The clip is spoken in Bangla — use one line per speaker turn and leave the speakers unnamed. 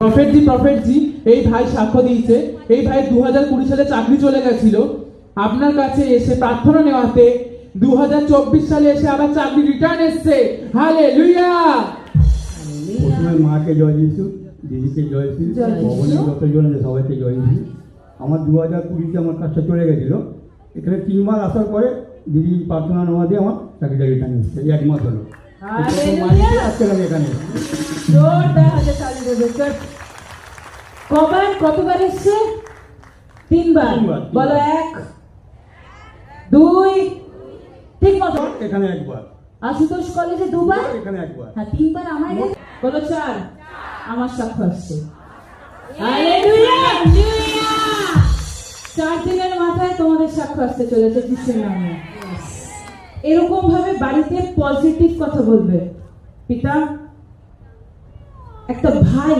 প্রফেটজি এই ভাই সাক্ষ্য দিয়েছে, এই ভাই 2020 সালে চাকরি চলে গেছিল, আপনার কাছে এসে প্রার্থনা নেওয়াতে 2024 সালে এসে আবার চাকরি রিটার্ন এসছে। হালেলুয়া।
প্রথমে মাকে জয় যিশু, দিদিকে জয় শ্রী, ভবনের যতজন আছে সবাইকে জয় যিশু। আমার 2020-তে আমার কাজটা চলে গেছিল, এখানে 3 মাস আসার পরে দিদি প্রার্থনা নেওয়া দিয়ে আমার চাকরিটা রিটার্ন এসছে। এই 1 মাস হলো আজকে আমি এখানে
কতবার এসছে? 3 বার। বলো 1 2 ঠিক মতো।
এখানে 1 বার,
আশুতোষ কলেজে 2 বার,
এখানে 1 বার,
হ্যাঁ 3 বার। আমার বলো 4। আমার সাক্ষ্য আসছে। হালেলুয়া। 4 দিনের মাথায় তোমাদের সাক্ষ্য আসতে চলেছে যিশুর নামে। এরকম ভাবে বাড়িতে পজিটিভ কথা বলবে। পিতা, একটা ভাই